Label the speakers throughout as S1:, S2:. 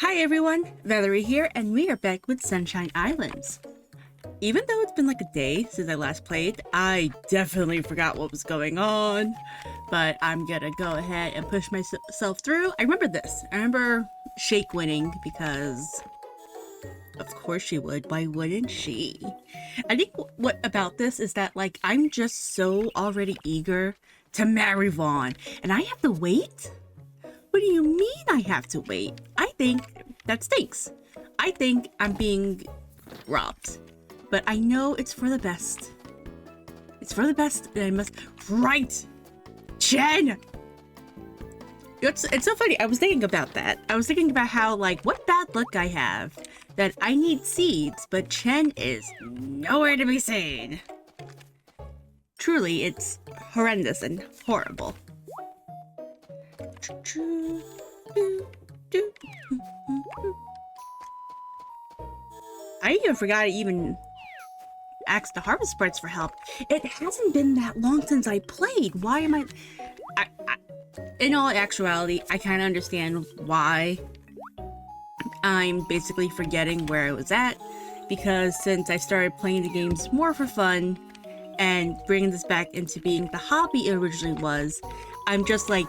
S1: Hi everyone, Valerie here, and we are back with Sunshine Islands. Even though it's been like a day since I last played, I definitely forgot what was going on. But I'm gonna go ahead and push myself through. I remember this. I remember Shake winning because of course she would. Why wouldn't she? I think what about this is that like I'm just so already eager to marry Vaughn, and I have to wait? What do you mean I have to wait? I think that stinks. I think I'm being robbed. But I know it's for the best. It's for the best, and I must... Right! Chen! It's so funny. I was thinking about that. I was thinking about how, like, what bad luck I have. That I need seeds, but Chen is nowhere to be seen. Truly, it's horrendous and horrible. I even forgot to even ask the Harvest Sprites for help. It hasn't been that long since I played. Why am I in all actuality, I kind of understand why I'm basically forgetting where I was at, because since I started playing the games more for fun and bringing this back into being the hobby it originally was, I'm just like,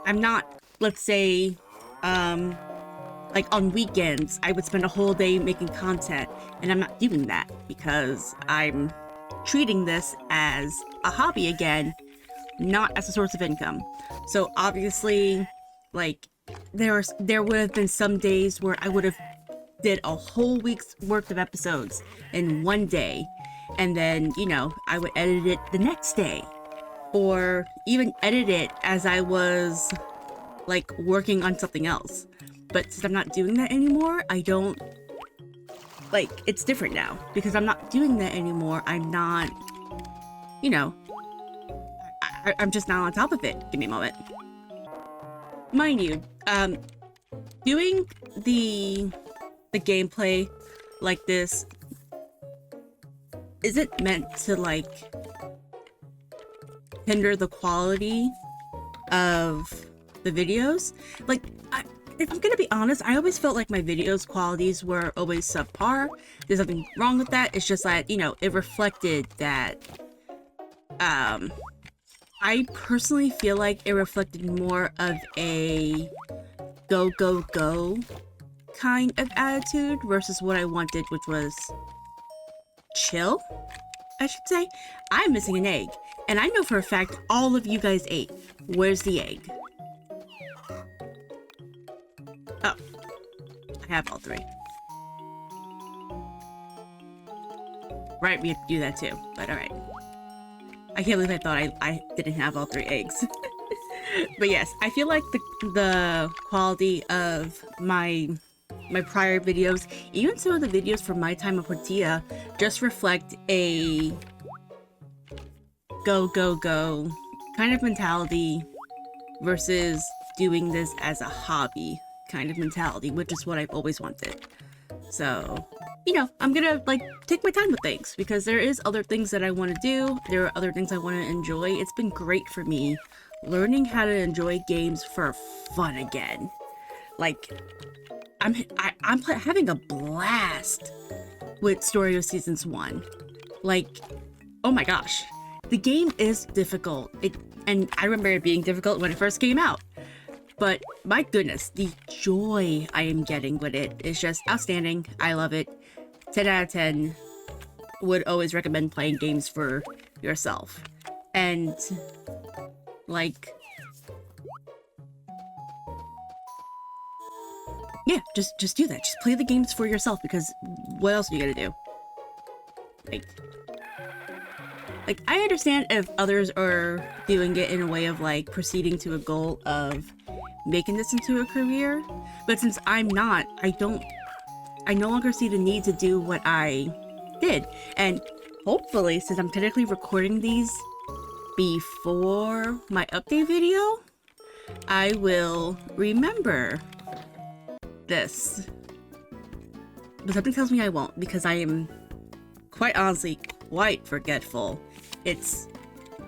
S1: I'm not, let's say, like on weekends, I would spend a whole day making content, and I'm not doing that because I'm treating this as a hobby again, not as a source of income. So obviously, like, there would have been some days where I would have did a whole week's worth of episodes in one day, and then, you know, I would edit it the next day, or even edit it as I was like working on something else. But since I'm not doing that anymore, I don't, like, it's different now because I'm not doing that anymore. I'm not, you know, I'm just not on top of it. Give me a moment. Mind you, doing the gameplay like this isn't meant to like hinder the quality of the videos. Like, if I'm gonna be honest, I always felt like my videos qualities were always subpar. There's nothing wrong with that. It's just that, you know, it reflected that, I personally feel like it reflected more of a go, go, go kind of attitude versus what I wanted, which was chill, I should say. I'm missing an egg, and I know for a fact all of you guys ate. Where's the egg? Oh, I have all three. Right, we have to do that too, but alright. I can't believe I thought I didn't have all three eggs. But yes, I feel like the quality of my prior videos, even some of the videos from my time of Portilla, just reflect a go, go, go kind of mentality versus doing this as a hobby kind of mentality, which is what I've always wanted. So, you know, I'm gonna like take my time with things because there is other things that I want to do. There are other things I want to enjoy. It's been great for me learning how to enjoy games for fun again. Like, I'm having a blast with Story of Seasons 1. Like, oh my gosh, the game is difficult. And I remember it being difficult when it first came out. But my goodness, the joy I am getting with it is just outstanding. I love it. 10 out of 10. Would always recommend playing games for yourself. And, like, yeah, just do that. Just play the games for yourself, because what else are you gonna do? Like, I understand if others are doing it in a way of, like, proceeding to a goal of making this into a career, but since I'm not, I no longer see the need to do what I did. And hopefully, since I'm technically recording these before my update video, I will remember this. But something tells me I won't, because I am quite honestly quite forgetful. It's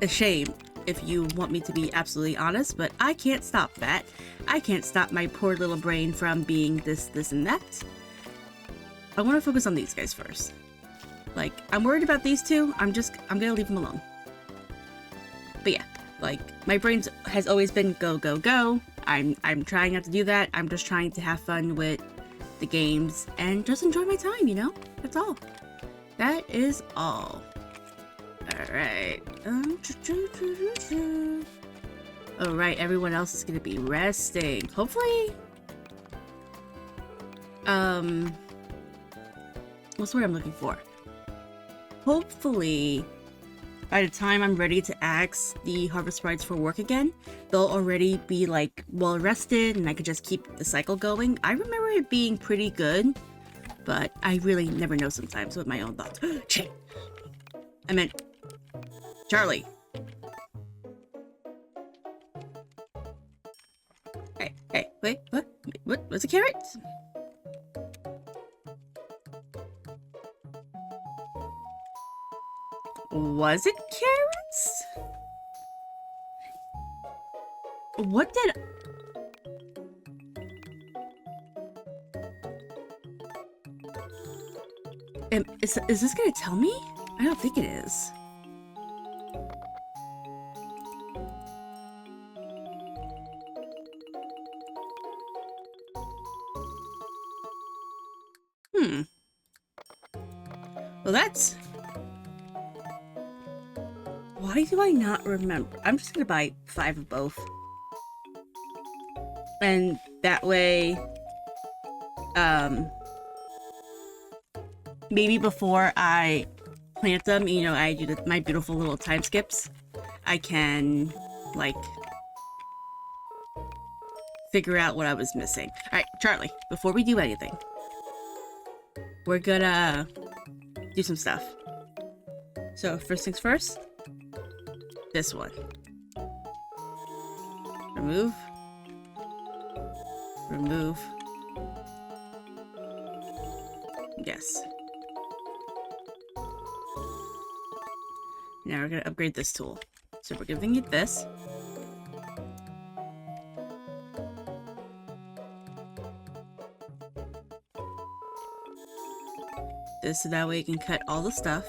S1: a shame. if you want me to be absolutely honest, but I can't stop that. I can't stop my poor little brain from being this, and that. I want to focus on these guys first. Like, I'm worried about these two. I'm gonna leave them alone. But yeah, like, my brain has always been go, go, go. I'm trying not to do that. I'm just trying to have fun with the games and just enjoy my time, you know? That's all. That is all. Alright. Alright, everyone else is gonna be resting. Hopefully... what's the word I'm looking for? Hopefully, by the time I'm ready to ask the Harvest Sprites for work again, they'll already be, like, well rested and I could just keep the cycle going. I remember it being pretty good, but I really never know sometimes with my own thoughts. Shit! I meant... Charlie! Hey, wait, what? What? What's a carrot? Was it carrots? What did... Is this gonna tell me? I don't think it is. Well, that's... Why do I not remember? I'm just gonna buy 5 of both. And that way, maybe before I plant them, you know, I do my beautiful little time skips, I can, like, figure out what I was missing. Alright, Charlie, before we do anything, we're gonna do some stuff. So, first things first, this one. Remove. Remove. Yes. Now we're gonna upgrade this tool. So we're giving it this. This so that way you can cut all the stuff.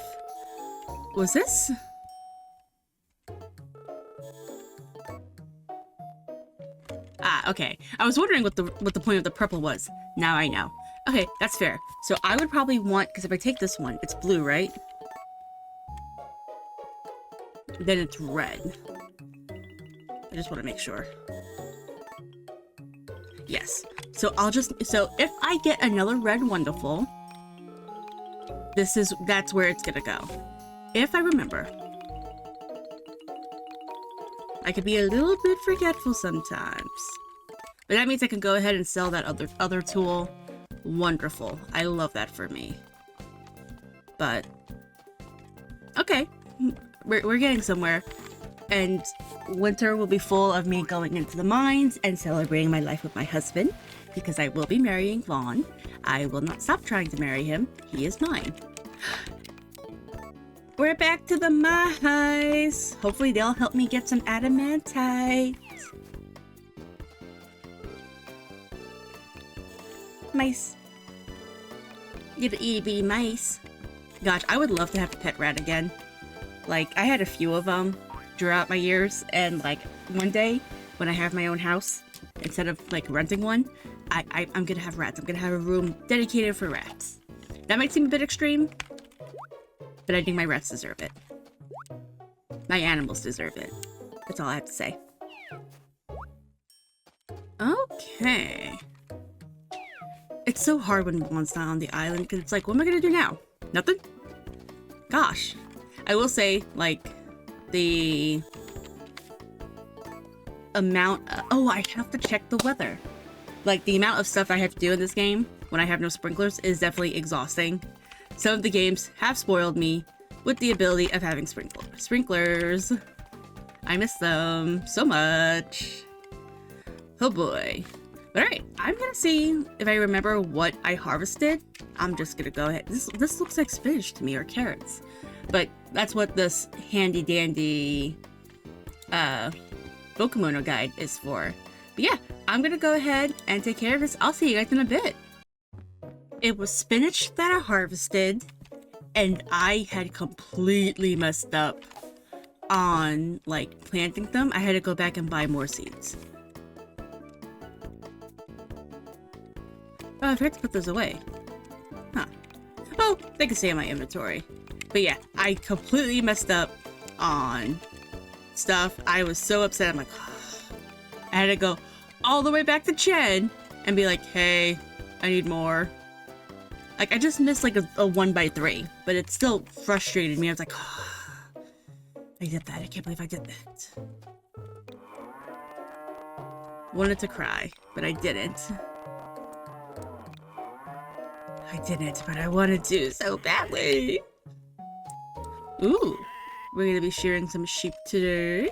S1: Was this? Ah, okay. I was wondering what the point of the purple was. Now I know. Okay, that's fair. So I would probably want, because if I take this one, it's blue, right? Then it's red. I just want to make sure. Yes. So I'll just, so if I get another red wonderful, that's where it's gonna go. If I remember. I could be a little bit forgetful sometimes. But that means I can go ahead and sell that other tool. Wonderful. I love that for me. But okay. We're getting somewhere. And winter will be full of me going into the mines and celebrating my life with my husband. Because I will be marrying Vaughn. I will not stop trying to marry him. He is mine. We're back to the mice. Hopefully they'll help me get some adamantite. Mice. Little itty mice. Gosh, I would love to have a pet rat again. Like, I had a few of them throughout my years, and like one day when I have my own house, instead of like renting one, I'm gonna have rats. I'm gonna have a room dedicated for rats. That might seem a bit extreme, but I think my rats deserve it. My animals deserve it. That's all I have to say. Okay. It's so hard when one's not on the island, because it's like, what am I gonna do now? Nothing? Gosh. I will say, like, the amount... oh, I have to check the weather. Like, the amount of stuff I have to do in this game when I have no sprinklers is definitely exhausting. Some of the games have spoiled me with the ability of having sprinklers. I miss them so much. Oh boy. But alright, I'm gonna see if I remember what I harvested. I'm just gonna go ahead. This looks like spinach to me, or carrots. But that's what this handy dandy Bokumono guide is for. But yeah, I'm gonna go ahead and take care of this. I'll see you guys in a bit. It was spinach that I harvested, and I had completely messed up on like planting them. I had to go back and buy more seeds. Oh, I forgot to put those away. Huh. Oh, they can stay in my inventory. But yeah, I completely messed up on stuff. I was so upset. I'm like, I had to go all the way back to Chen and be like, hey, I need more. Like, I just missed like a 1x3, but it still frustrated me. I was like, I did that. I can't believe I did that. Wanted to cry, but I didn't. I didn't, but I wanted to so badly. Ooh, we're gonna be shearing some sheep today.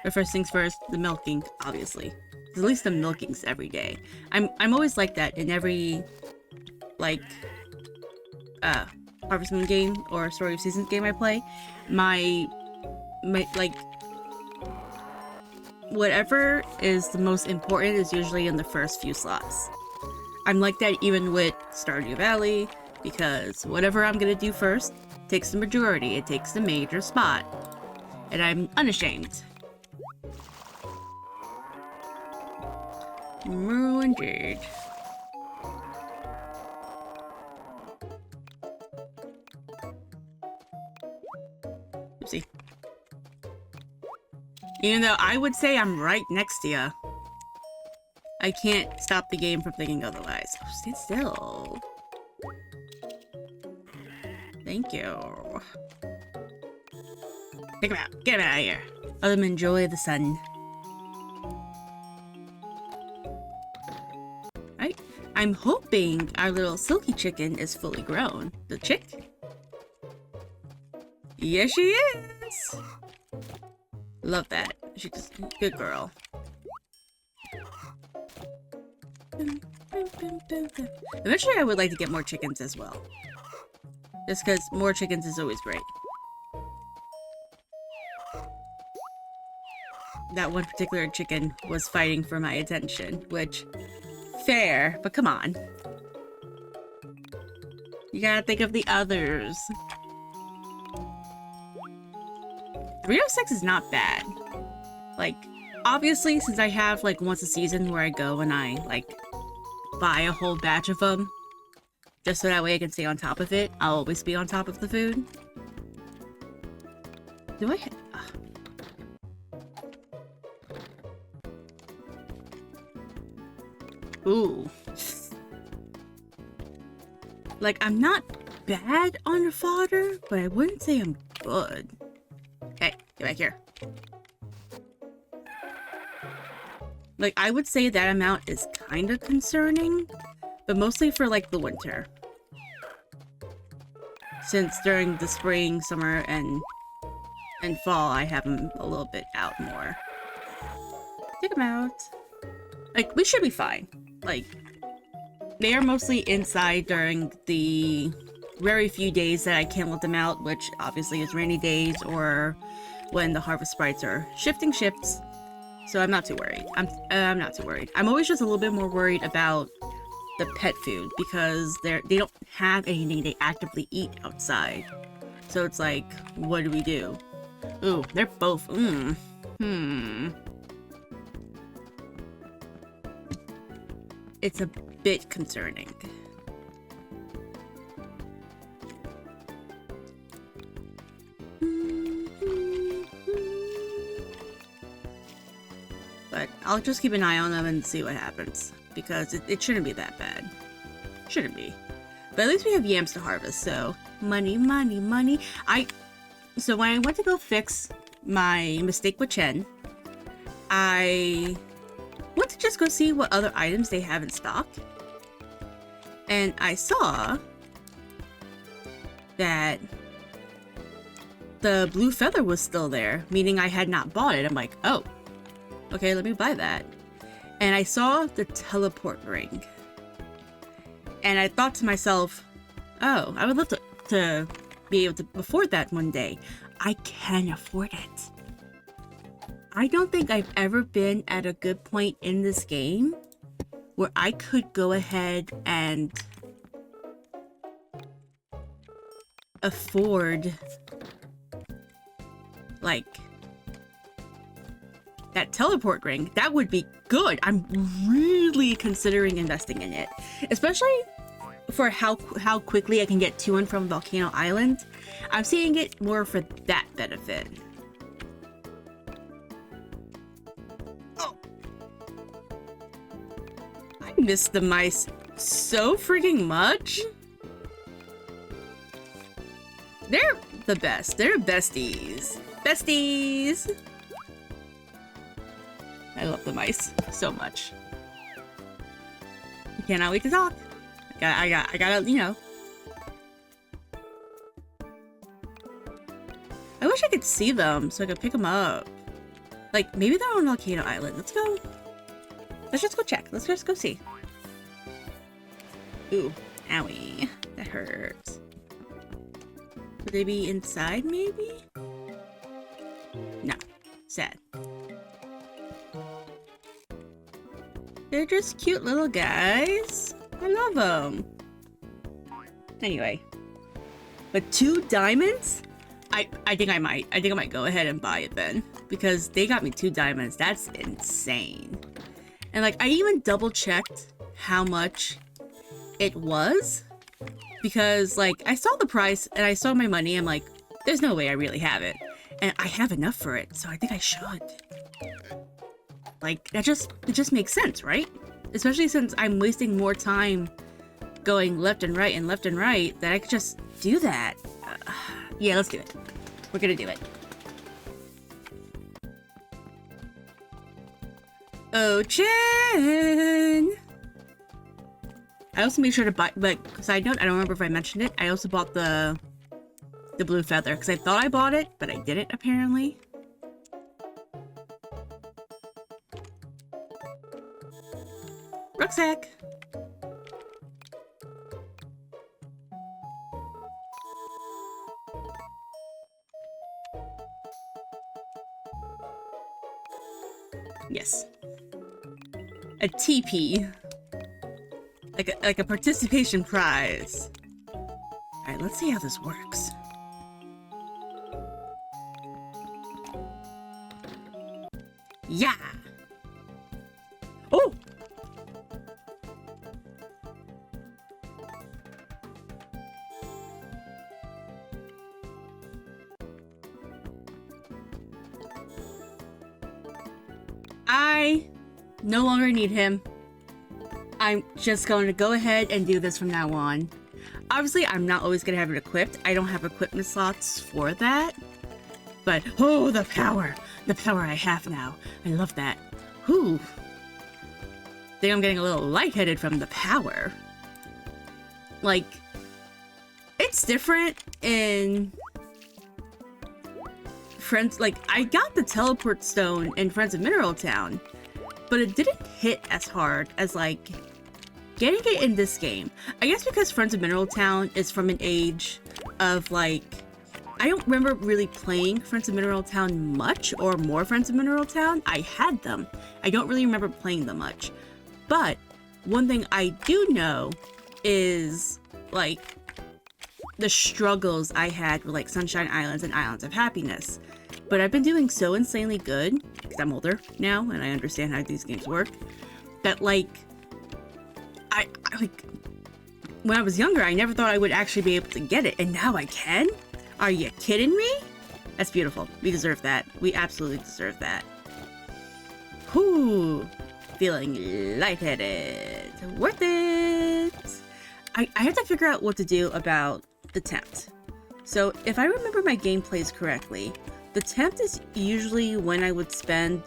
S1: But first things first, the milking, obviously. At least the milking's every day. I'm always like that in every, like, Harvest Moon game or Story of Seasons game I play. My like, whatever is the most important is usually in the first few slots. I'm like that even with Stardew Valley, because whatever I'm gonna do first takes the majority. It takes the major spot. And I'm unashamed. Indeed. Oopsie. Even though I would say I'm right next to you, I can't stop the game from thinking otherwise. Oh, stand still. Thank you. Take him out. Get him out of here. Let him enjoy the sun. Right? I'm hoping our little silky chicken is fully grown. The chick? Yes, she is. Love that. She's a good girl. Eventually, I would like to get more chickens as well. Just because more chickens is always great. That one particular chicken was fighting for my attention, which, fair, but come on. You gotta think of the others. 306 is not bad. Like, obviously, since I have, like, once a season where I go and I, like, buy a whole batch of them, just so that way I can stay on top of it. I'll always be on top of the food. Do I? Ooh. Like, I'm not bad on fodder, but I wouldn't say I'm good. Hey, get back here. Like, I would say that amount is kind of concerning, but mostly for, like, the winter. Since during the spring, summer, and fall, I have them a little bit out more. Take them out. Like, we should be fine. Like, they are mostly inside during the very few days that I can't let them out, which obviously is rainy days or when the harvest sprites are shifting ships. So I'm not too worried. I'm not too worried. I'm always just a little bit more worried about the pet food because they don't have anything they actively eat outside. So it's like, what do we do? Ooh, they're both. It's a bit concerning. But I'll just keep an eye on them and see what happens. Because it shouldn't be that bad. Shouldn't be. But at least we have yams to harvest, so money, money, money. So when I went to go fix my mistake with Chen, I went to just go see what other items they have in stock. And I saw that the blue feather was still there, meaning I had not bought it. I'm like, oh, okay, let me buy that. And I saw the teleport ring. And I thought to myself, oh, I would love to be able to afford that one day. I can afford it. I don't think I've ever been at a good point in this game where I could go ahead and afford, like, that teleport ring. That would be good. I'm really considering investing in it, especially for how quickly I can get to and from Volcano Island. I'm seeing it more for that benefit. Oh, I miss the mice so freaking much. They're the best. They're besties. Besties! I love the mice so much. I cannot wait to talk. I gotta, you know. I wish I could see them so I could pick them up. Like, maybe they're on Volcano Island. Let's go. Let's just go check. Let's just go see. Ooh, owie. That hurts. Would they be inside, maybe? No. Sad. They're just cute little guys. I love them. Anyway. But 2 diamonds? I think I might. I think I might go ahead and buy it then. Because they got me 2 diamonds. That's insane. And like, I even double checked how much it was. Because like, I saw the price and I saw my money. I'm like, there's no way I really have it. And I have enough for it. So I think I should. Like, it just makes sense, right? Especially since I'm wasting more time going left and right that I could just do that. Yeah, let's do it. We're gonna do it. Oh, Chen! I also made sure to buy, like, side note, I don't remember if I mentioned it, I also bought the blue feather, because I thought I bought it, but I didn't, apparently. Rucksack! Yes. A TP. Like a participation prize. Alright, let's see how this works. Yeah! Oh! I no longer need him. I'm just going to go ahead and do this from now on. Obviously, I'm not always going to have it equipped. I don't have equipment slots for that. But, oh, the power! The power I have now. I love that. Whew. Think I'm getting a little lightheaded from the power. Like, it's different in Friends, like, I got the teleport stone in Friends of Mineral Town, but it didn't hit as hard as, like, getting it in this game. I guess because Friends of Mineral Town is from an age of, like, I don't remember really playing Friends of Mineral Town much, or more Friends of Mineral Town. I had them. I don't really remember playing them much. But one thing I do know is, like, the struggles I had with, like, Sunshine Islands and Islands of Happiness. But I've been doing so insanely good, because I'm older now and I understand how these games work, that, like, I like, when I was younger, I never thought I would actually be able to get it, and now I can? Are you kidding me? That's beautiful. We deserve that. We absolutely deserve that. Whew. Feeling lightheaded. Worth it! I have to figure out what to do about the tempt. So, if I remember my gameplays correctly, the tempt is usually when I would spend,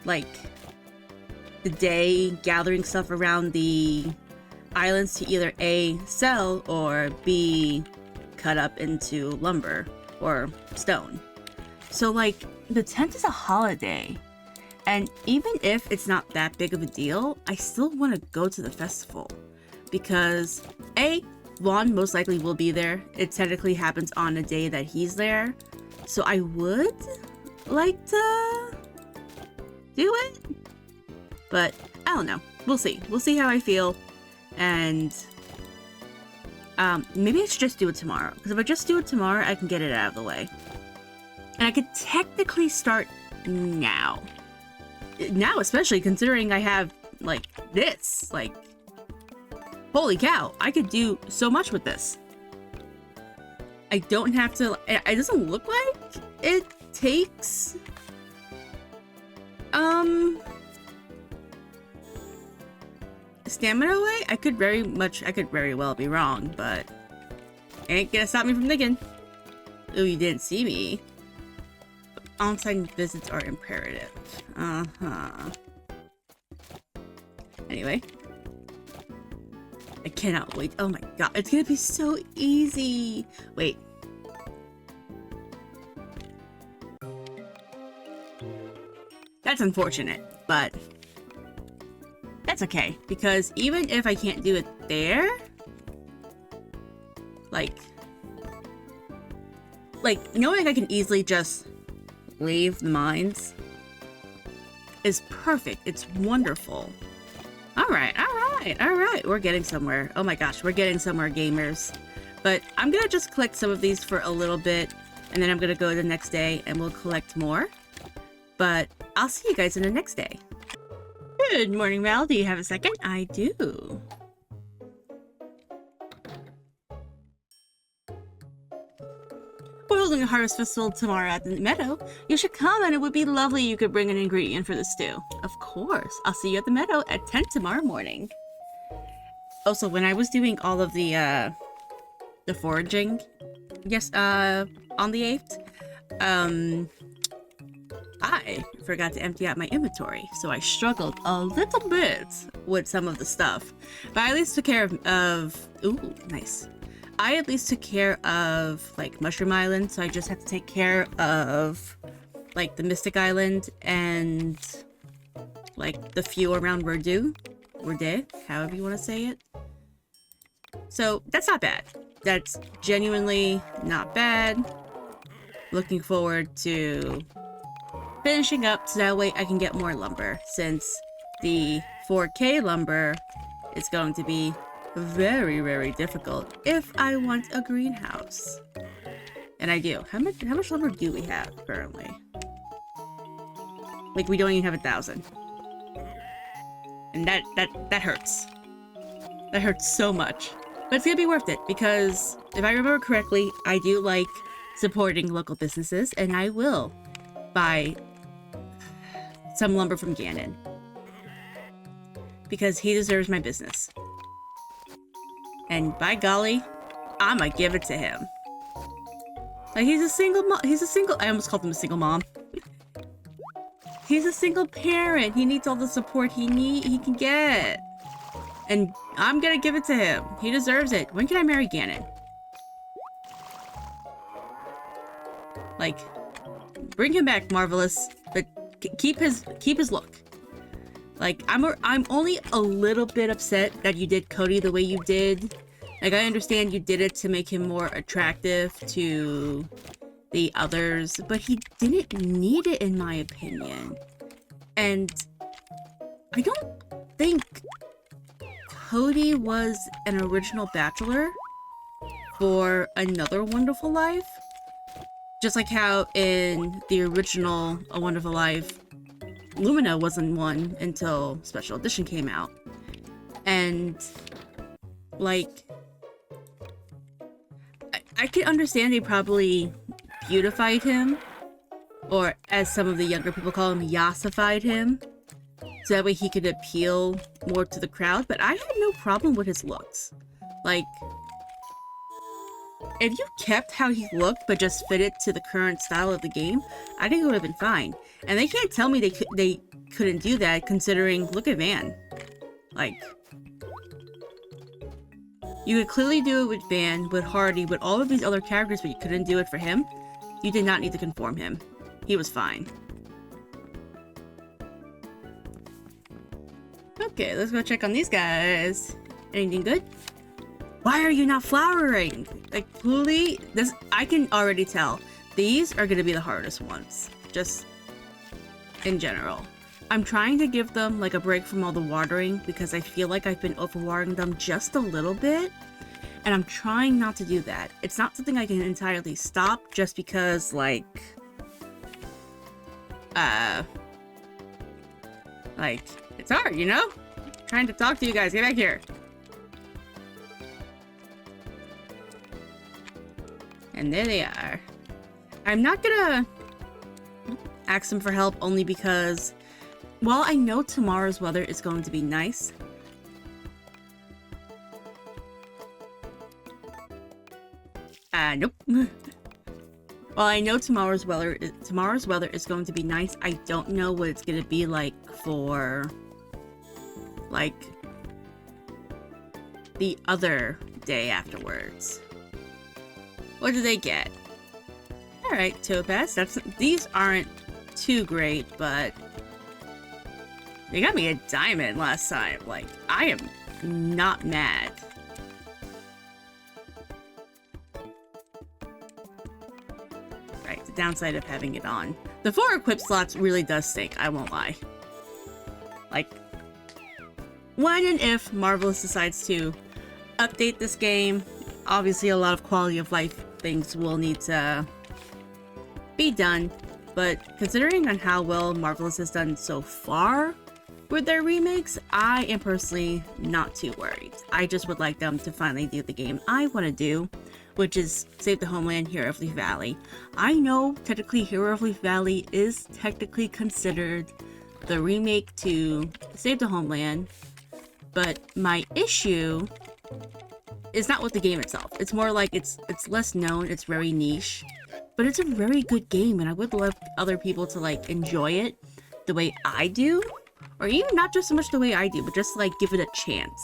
S1: like, the day gathering stuff around the islands to either A, sell, or B, cut up into lumber or stone. So, like, the tempt is a holiday. And even if it's not that big of a deal, I still want to go to the festival. Because, A, Vaughn most likely will be there. It technically happens on the day that he's there. So I would like to do it, but I don't know. We'll see. We'll see how I feel, and maybe I should just do it tomorrow. Because if I just do it tomorrow, I can get it out of the way, and I could technically start now. Now, especially considering I have like this, like, holy cow! I could do so much with this. I don't have to. It doesn't look like it takes stamina away. I could very well be wrong, but it ain't gonna stop me from thinking. Oh, you didn't see me. On-site visits are imperative. Anyway, I cannot wait. Oh my god, it's gonna be so easy. Wait. That's unfortunate, but that's okay, because even if I can't do it there, like knowing I can easily just leave the mines is perfect. It's wonderful. All right. We're getting somewhere. Oh my gosh, we're getting somewhere, gamers. But I'm gonna just collect some of these for a little bit, and then I'm gonna go the next day and we'll collect more. But I'll see you guys in the next day. Good morning, Val. Do you have a second? I do. We're holding a harvest festival tomorrow at the meadow. You should come, and it would be lovely you could bring an ingredient for the stew. Of course. I'll see you at the meadow at 10 tomorrow morning. Also, when I was doing all of the foraging, yes, on the 8th, I forgot to empty out my inventory, so I struggled a little bit with some of the stuff. But I at least took care of ooh, nice. I at least took care of, like, Mushroom Island, so I just have to take care of, like, the Mystic Island and, like, the few around Rerde, however you want to say it. So, that's not bad. That's genuinely not bad. Looking forward to finishing up so that way I can get more lumber, since the 4K lumber is going to be very, very difficult if I want a greenhouse. And I do. How much lumber do we have currently? Like, we don't even have 1,000. And that hurts. That hurts so much. But it's gonna be worth it, because if I remember correctly, I do like supporting local businesses, and I will buy some lumber from Ganon, because he deserves my business. And by golly, I'ma give it to him. Like, he's a single, I almost called him a single mom. He's a single parent. He needs all the support he can get. And I'm gonna give it to him. He deserves it. When can I marry Ganon? Like, bring him back, Marvelous, but keep his look. Like, I'm only a little bit upset that you did Cody the way you did. Like, I understand you did it to make him more attractive to the others, but he didn't need it, in my opinion. And I don't think Cody was an original bachelor for Another Wonderful Life. Just like how in the original A Wonderful Life, Lumina wasn't one until Special Edition came out. And, like, I can understand they probably beautified him, or as some of the younger people call him, yassified him, so that way he could appeal more to the crowd, but I had no problem with his looks. Like, if you kept how he looked but just fit it to the current style of the game, I think it would have been fine. And they can't tell me they couldn't do that, considering, look at Van. Like, you could clearly do it with Van, with Hardy, with all of these other characters, but you couldn't do it for him. You did not need to conform him. He was fine. Okay, let's go check on these guys. Anything good? Why are you not flowering? Like, please, I can already tell. these are going to be the hardest ones, just in general. I'm trying to give them like a break from all the watering because I feel like I've been overwatering them just a little bit, and I'm trying not to do that. It's not something I can entirely stop just because like it's hard, you know? I'm trying to talk to you guys. Get back here. And there they are. I'm not gonna ask them for help only because, well, I know tomorrow's weather is going to be nice. Nope. Well, I know tomorrow's weather is going to be nice. I don't know what it's gonna be like for, like, the other day afterwards. What do they get? Alright, Topaz. These aren't too great, but they got me a diamond last time. Like, I am not mad. Right, the downside of having it on. The 4 equip slots really does stink, I won't lie. Like, when and if Marvelous decides to update this game, obviously a lot of quality of life things will need to be done, but considering on how well Marvelous has done so far with their remakes, I am personally not too worried. I just would like them to finally do the game I want to do, which is Save the Homeland, Hero of Leaf Valley. I know technically Hero of Leaf Valley is technically considered the remake to Save the Homeland, but my issue is not with the game itself. It's more like it's less known, it's very niche, but it's a very good game, and I would love other people to like enjoy it the way I do, or even not just so much the way I do, but just like give it a chance.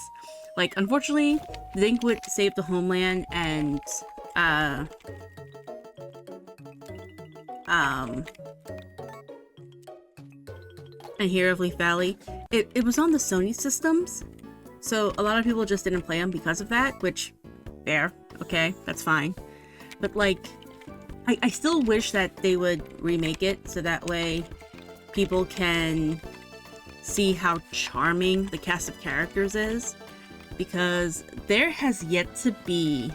S1: Like, unfortunately, the thing with Save the Homeland and and Hero of Leaf Valley, it was on the Sony systems, so a lot of people just didn't play them because of that, which, fair, okay, that's fine. But like, I still wish that they would remake it so that way people can see how charming the cast of characters is, because there has yet to be...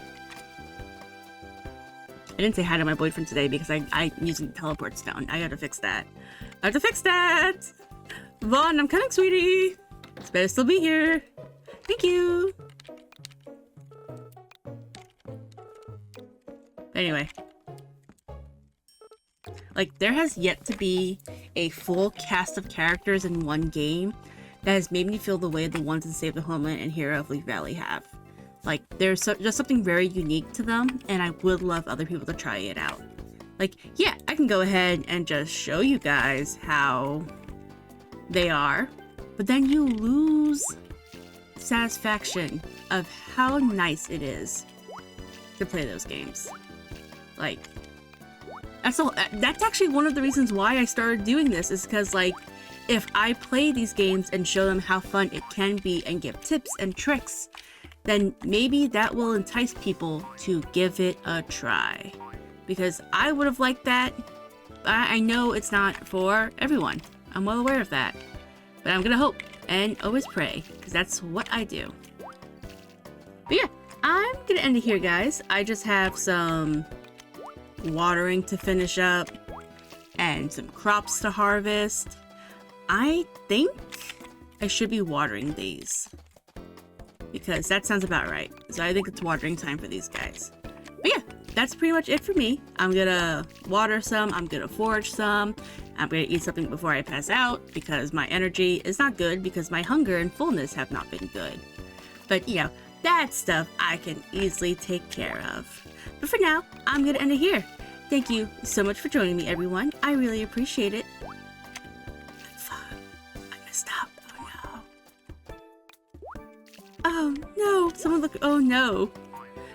S1: I didn't say hi to my boyfriend today because I'm using the teleport stone. I gotta fix that. I have to fix that! Vaughn, I'm coming, sweetie! It's better still be here. Thank you! Anyway. Like, there has yet to be a full cast of characters in one game that has made me feel the way the ones in Save the Homeland and Hero of Leaf Valley have. Like, there's just something very unique to them, and I would love other people to try it out. Like, yeah, I can go ahead and just show you guys how they are, but then you lose satisfaction of how nice it is to play those games. Like, that's actually one of the reasons why I started doing this, is because, like, if I play these games and show them how fun it can be and give tips and tricks, then maybe that will entice people to give it a try. Because I would have liked that. I know it's not for everyone. I'm well aware of that. But I'm gonna hope and always pray, because that's what I do. But yeah, I'm gonna end it here, guys. I just have some watering to finish up and some crops to harvest. I think I should be watering these, because that sounds about right. So I think it's watering time for these guys. But yeah, that's pretty much it for me. I'm gonna water some, I'm gonna forage some, I'm gonna eat something before I pass out, because my energy is not good, because my hunger and fullness have not been good. But, you know, that stuff I can easily take care of. But for now, I'm gonna end it here. Thank you so much for joining me, everyone. I really appreciate it. I messed up. Oh no. Oh no, someone look. Oh no.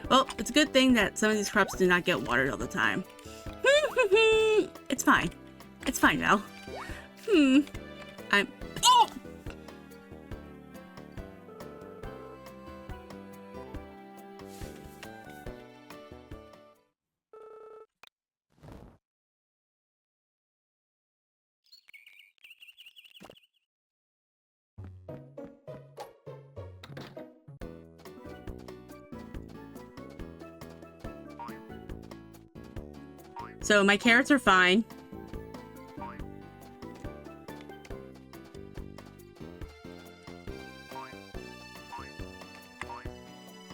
S1: Well, it's a good thing that some of these crops do not get watered all the time. It's fine. It's fine now. I'm... Oh! So my carrots are fine.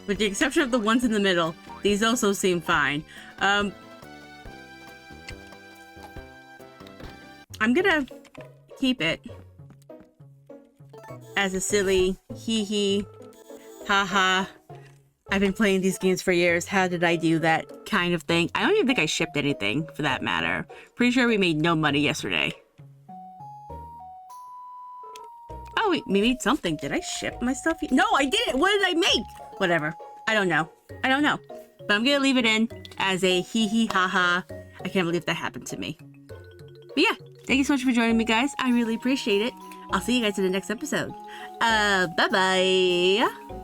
S1: With the exception of the ones in the middle, these also seem fine. I'm gonna keep it as a silly hee haha. I've been playing these games for years. How did I do that kind of thing? I don't even think I shipped anything for that matter. Pretty sure we made no money yesterday. Oh, we made something. Did I ship my stuff? No, I didn't. What did I make? Whatever. I don't know. I don't know. But I'm gonna leave it in as a hee haha. I can't believe that happened to me. But yeah, thank you so much for joining me, guys. I really appreciate it. I'll see you guys in the next episode. Bye-bye.